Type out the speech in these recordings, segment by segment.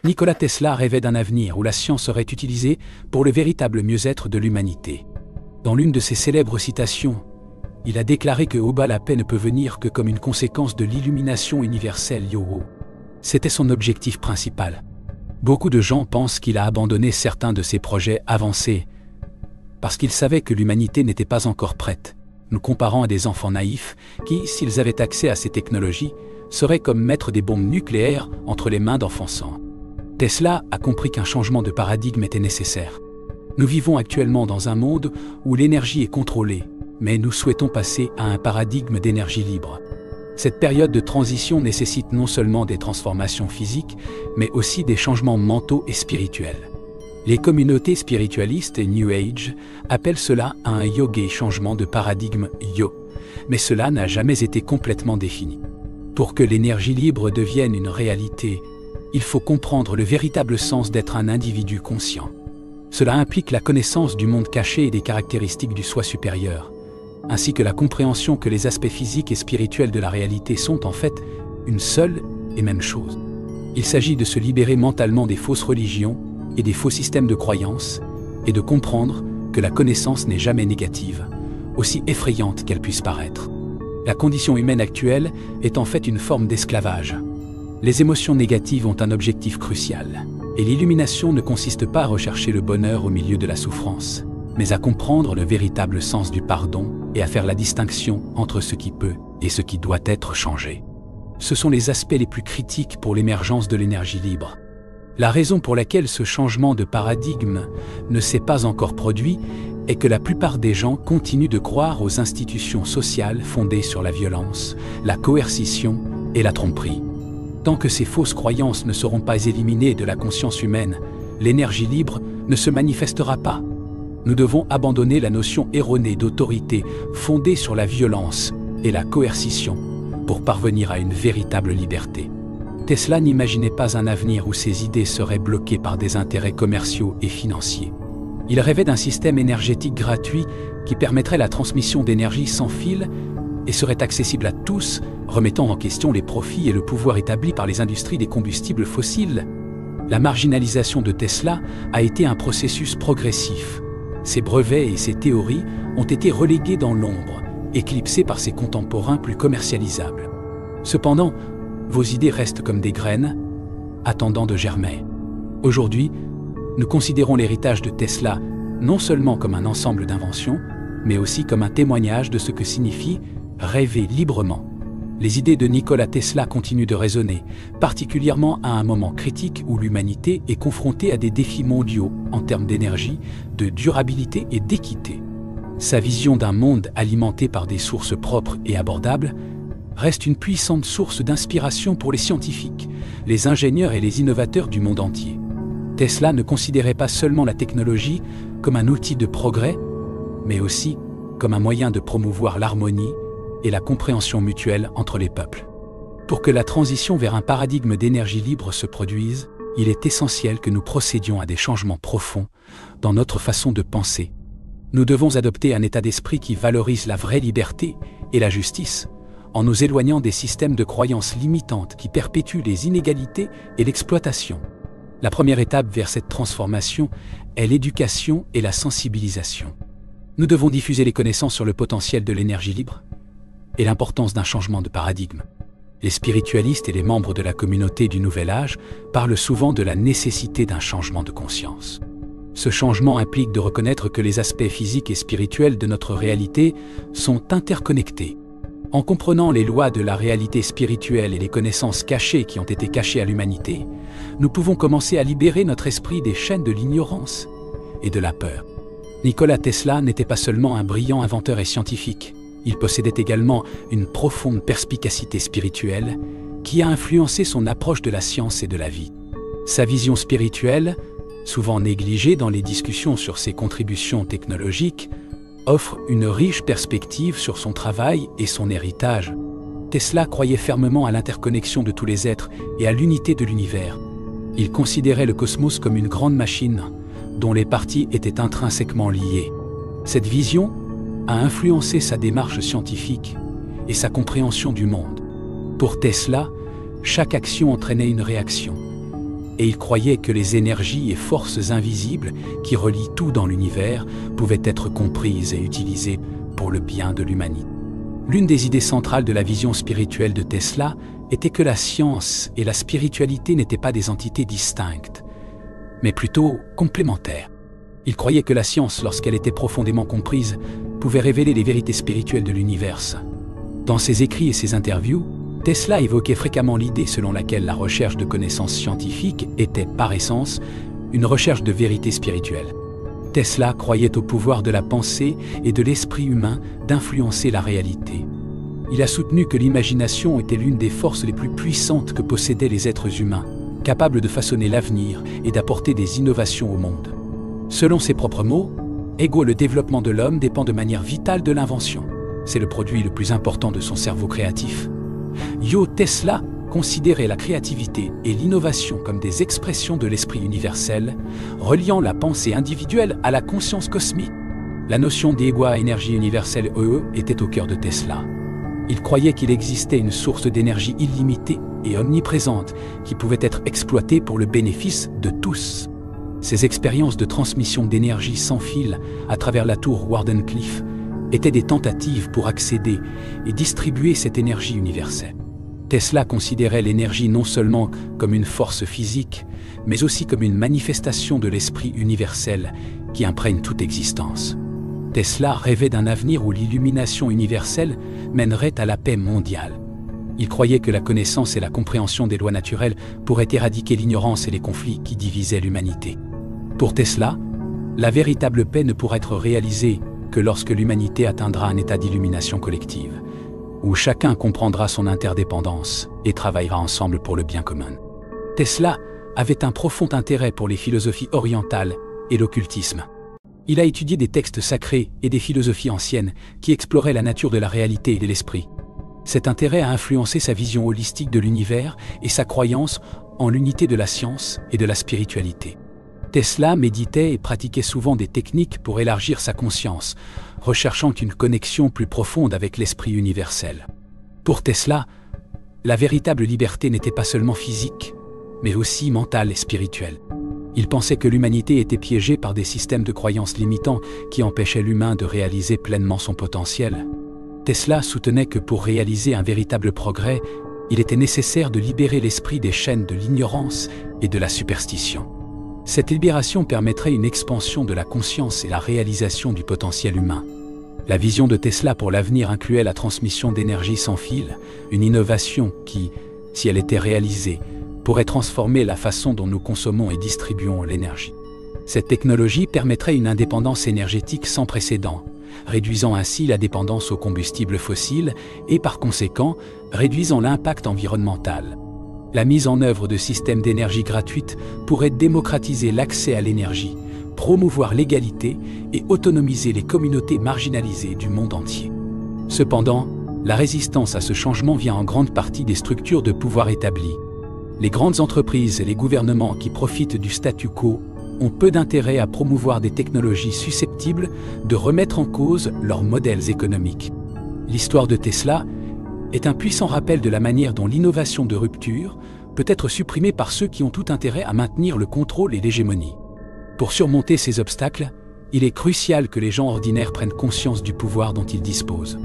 Nikola Tesla rêvait d'un avenir où la science serait utilisée pour le véritable mieux-être de l'humanité. Dans l'une de ses célèbres citations, il a déclaré que au bas la paix ne peut venir que comme une conséquence de l'illumination universelle Yo-ho. C'était son objectif principal. Beaucoup de gens pensent qu'il a abandonné certains de ses projets avancés parce qu'il savait que l'humanité n'était pas encore prête, nous comparant à des enfants naïfs qui, s'ils avaient accès à ces technologies, seraient comme mettre des bombes nucléaires entre les mains d'enfants sans. Tesla a compris qu'un changement de paradigme était nécessaire. Nous vivons actuellement dans un monde où l'énergie est contrôlée, mais nous souhaitons passer à un paradigme d'énergie libre. Cette période de transition nécessite non seulement des transformations physiques, mais aussi des changements mentaux et spirituels. Les communautés spiritualistes et New Age appellent cela un yoga changement de paradigme yo, mais cela n'a jamais été complètement défini. Pour que l'énergie libre devienne une réalité, il faut comprendre le véritable sens d'être un individu conscient. Cela implique la connaissance du monde caché et des caractéristiques du soi supérieur, ainsi que la compréhension que les aspects physiques et spirituels de la réalité sont en fait une seule et même chose. Il s'agit de se libérer mentalement des fausses religions et des faux systèmes de croyances, et de comprendre que la connaissance n'est jamais négative, aussi effrayante qu'elle puisse paraître. La condition humaine actuelle est en fait une forme d'esclavage. Les émotions négatives ont un objectif crucial, et l'illumination ne consiste pas à rechercher le bonheur au milieu de la souffrance, mais à comprendre le véritable sens du pardon et à faire la distinction entre ce qui peut et ce qui doit être changé. Ce sont les aspects les plus critiques pour l'émergence de l'énergie libre. La raison pour laquelle ce changement de paradigme ne s'est pas encore produit est que la plupart des gens continuent de croire aux institutions sociales fondées sur la violence, la coercition et la tromperie. Tant que ces fausses croyances ne seront pas éliminées de la conscience humaine, l'énergie libre ne se manifestera pas. Nous devons abandonner la notion erronée d'autorité fondée sur la violence et la coercition pour parvenir à une véritable liberté. Tesla n'imaginait pas un avenir où ses idées seraient bloquées par des intérêts commerciaux et financiers. Il rêvait d'un système énergétique gratuit qui permettrait la transmission d'énergie sans fil et serait accessible à tous, remettant en question les profits et le pouvoir établis par les industries des combustibles fossiles. La marginalisation de Tesla a été un processus progressif. Ses brevets et ses théories ont été relégués dans l'ombre, éclipsés par ses contemporains plus commercialisables. Cependant, vos idées restent comme des graines, attendant de germer. Aujourd'hui, nous considérons l'héritage de Tesla non seulement comme un ensemble d'inventions, mais aussi comme un témoignage de ce que signifie rêver librement. Les idées de Nikola Tesla continuent de résonner, particulièrement à un moment critique où l'humanité est confrontée à des défis mondiaux en termes d'énergie, de durabilité et d'équité. Sa vision d'un monde alimenté par des sources propres et abordables reste une puissante source d'inspiration pour les scientifiques, les ingénieurs et les innovateurs du monde entier. Tesla ne considérait pas seulement la technologie comme un outil de progrès, mais aussi comme un moyen de promouvoir l'harmonie et la compréhension mutuelle entre les peuples. Pour que la transition vers un paradigme d'énergie libre se produise, il est essentiel que nous procédions à des changements profonds dans notre façon de penser. Nous devons adopter un état d'esprit qui valorise la vraie liberté et la justice, en nous éloignant des systèmes de croyances limitantes qui perpétuent les inégalités et l'exploitation. La première étape vers cette transformation est l'éducation et la sensibilisation. Nous devons diffuser les connaissances sur le potentiel de l'énergie libre et l'importance d'un changement de paradigme. Les spiritualistes et les membres de la communauté du Nouvel Âge parlent souvent de la nécessité d'un changement de conscience. Ce changement implique de reconnaître que les aspects physiques et spirituels de notre réalité sont interconnectés. En comprenant les lois de la réalité spirituelle et les connaissances cachées qui ont été cachées à l'humanité, nous pouvons commencer à libérer notre esprit des chaînes de l'ignorance et de la peur. Nikola Tesla n'était pas seulement un brillant inventeur et scientifique, il possédait également une profonde perspicacité spirituelle qui a influencé son approche de la science et de la vie. Sa vision spirituelle, souvent négligée dans les discussions sur ses contributions technologiques, offre une riche perspective sur son travail et son héritage. Tesla croyait fermement à l'interconnexion de tous les êtres et à l'unité de l'univers. Il considérait le cosmos comme une grande machine dont les parties étaient intrinsèquement liées. Cette vision a influencé sa démarche scientifique et sa compréhension du monde. Pour Tesla, chaque action entraînait une réaction. et il croyait que les énergies et forces invisibles qui relient tout dans l'univers pouvaient être comprises et utilisées pour le bien de l'humanité. L'une des idées centrales de la vision spirituelle de Tesla était que la science et la spiritualité n'étaient pas des entités distinctes, mais plutôt complémentaires. Il croyait que la science, lorsqu'elle était profondément comprise, pouvait révéler les vérités spirituelles de l'univers. Dans ses écrits et ses interviews, Tesla évoquait fréquemment l'idée selon laquelle la recherche de connaissances scientifiques était, par essence, une recherche de vérité spirituelle. Tesla croyait au pouvoir de la pensée et de l'esprit humain d'influencer la réalité. Il a soutenu que l'imagination était l'une des forces les plus puissantes que possédaient les êtres humains, capables de façonner l'avenir et d'apporter des innovations au monde. Selon ses propres mots, le développement de l'homme dépend de manière vitale de l'invention. C'est le produit le plus important de son cerveau créatif. Tesla considérait la créativité et l'innovation comme des expressions de l'esprit universel, reliant la pensée individuelle à la conscience cosmique. La notion énergie universelle était au cœur de Tesla. Il croyait qu'il existait une source d'énergie illimitée et omniprésente qui pouvait être exploitée pour le bénéfice de tous. Ces expériences de transmission d'énergie sans fil à travers la tour Wardenclyffe étaient des tentatives pour accéder et distribuer cette énergie universelle. Tesla considérait l'énergie non seulement comme une force physique, mais aussi comme une manifestation de l'esprit universel qui imprègne toute existence. Tesla rêvait d'un avenir où l'illumination universelle mènerait à la paix mondiale. Il croyait que la connaissance et la compréhension des lois naturelles pourraient éradiquer l'ignorance et les conflits qui divisaient l'humanité. Pour Tesla, la véritable paix ne pourra être réalisée que lorsque l'humanité atteindra un état d'illumination collective, où chacun comprendra son interdépendance et travaillera ensemble pour le bien commun. Tesla avait un profond intérêt pour les philosophies orientales et l'occultisme. Il a étudié des textes sacrés et des philosophies anciennes qui exploraient la nature de la réalité et de l'esprit. Cet intérêt a influencé sa vision holistique de l'univers et sa croyance en l'unité de la science et de la spiritualité. Tesla méditait et pratiquait souvent des techniques pour élargir sa conscience, recherchant une connexion plus profonde avec l'esprit universel. Pour Tesla, la véritable liberté n'était pas seulement physique, mais aussi mentale et spirituelle. Il pensait que l'humanité était piégée par des systèmes de croyances limitants qui empêchaient l'humain de réaliser pleinement son potentiel. Tesla soutenait que pour réaliser un véritable progrès, il était nécessaire de libérer l'esprit des chaînes de l'ignorance et de la superstition. Cette libération permettrait une expansion de la conscience et la réalisation du potentiel humain. La vision de Tesla pour l'avenir incluait la transmission d'énergie sans fil, une innovation qui, si elle était réalisée, pourrait transformer la façon dont nous consommons et distribuons l'énergie. Cette technologie permettrait une indépendance énergétique sans précédent, réduisant ainsi la dépendance aux combustibles fossiles et par conséquent, réduisant l'impact environnemental. La mise en œuvre de systèmes d'énergie gratuite pourrait démocratiser l'accès à l'énergie, promouvoir l'égalité et autonomiser les communautés marginalisées du monde entier. Cependant, la résistance à ce changement vient en grande partie des structures de pouvoir établies. Les grandes entreprises et les gouvernements qui profitent du statu quo ont peu d'intérêt à promouvoir des technologies susceptibles de remettre en cause leurs modèles économiques. L'histoire de Tesla est un puissant rappel de la manière dont l'innovation de rupture peut être supprimée par ceux qui ont tout intérêt à maintenir le contrôle et l'hégémonie. Pour surmonter ces obstacles, il est crucial que les gens ordinaires prennent conscience du pouvoir dont ils disposent.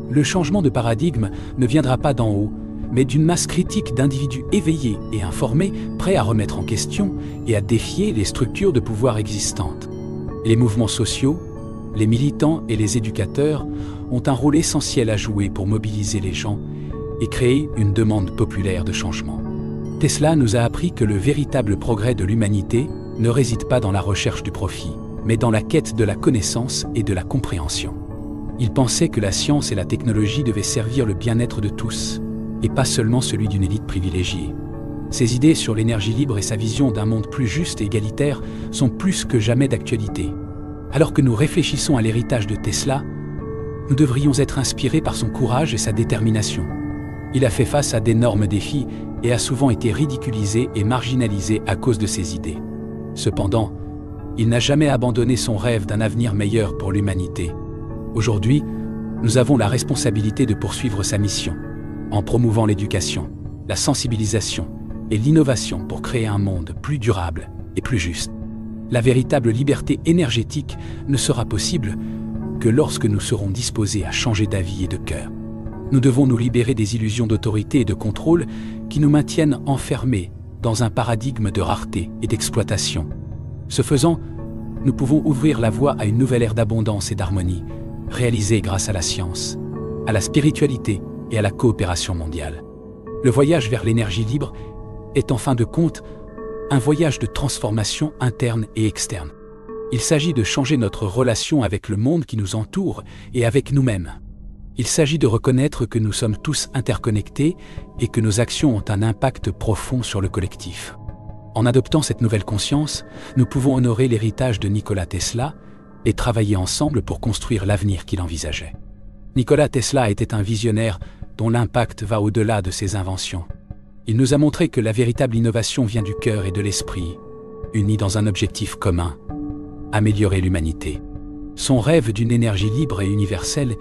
Le changement de paradigme ne viendra pas d'en haut, mais d'une masse critique d'individus éveillés et informés, prêts à remettre en question et à défier les structures de pouvoir existantes. Les mouvements sociaux, les militants et les éducateurs ont un rôle essentiel à jouer pour mobiliser les gens et créer une demande populaire de changement. Tesla nous a appris que le véritable progrès de l'humanité ne réside pas dans la recherche du profit, mais dans la quête de la connaissance et de la compréhension. Il pensait que la science et la technologie devaient servir le bien-être de tous, et pas seulement celui d'une élite privilégiée. Ses idées sur l'énergie libre et sa vision d'un monde plus juste et égalitaire sont plus que jamais d'actualité. Alors que nous réfléchissons à l'héritage de Tesla, nous devrions être inspirés par son courage et sa détermination. Il a fait face à d'énormes défis et a souvent été ridiculisé et marginalisé à cause de ses idées. Cependant, il n'a jamais abandonné son rêve d'un avenir meilleur pour l'humanité. Aujourd'hui, nous avons la responsabilité de poursuivre sa mission, en promouvant l'éducation, la sensibilisation et l'innovation pour créer un monde plus durable et plus juste. La véritable liberté énergétique ne sera possible que lorsque nous serons disposés à changer d'avis et de cœur. Nous devons nous libérer des illusions d'autorité et de contrôle qui nous maintiennent enfermés dans un paradigme de rareté et d'exploitation. Ce faisant, nous pouvons ouvrir la voie à une nouvelle ère d'abondance et d'harmonie, réalisée grâce à la science, à la spiritualité et à la coopération mondiale. Le voyage vers l'énergie libre est en fin de compte un voyage de transformation interne et externe. Il s'agit de changer notre relation avec le monde qui nous entoure et avec nous-mêmes. Il s'agit de reconnaître que nous sommes tous interconnectés et que nos actions ont un impact profond sur le collectif. En adoptant cette nouvelle conscience, nous pouvons honorer l'héritage de Nikola Tesla et travailler ensemble pour construire l'avenir qu'il envisageait. Nikola Tesla était un visionnaire dont l'impact va au-delà de ses inventions. Il nous a montré que la véritable innovation vient du cœur et de l'esprit, unis dans un objectif commun, améliorer l'humanité. Son rêve d'une énergie libre et universelle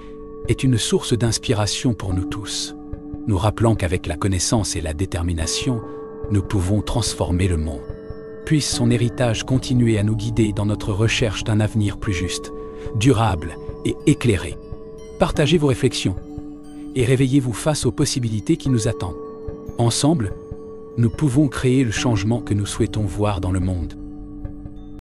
est une source d'inspiration pour nous tous, nous rappelant qu'avec la connaissance et la détermination, nous pouvons transformer le monde. Puisse son héritage continuer à nous guider dans notre recherche d'un avenir plus juste, durable et éclairé. Partagez vos réflexions et réveillez-vous face aux possibilités qui nous attendent. Ensemble, nous pouvons créer le changement que nous souhaitons voir dans le monde.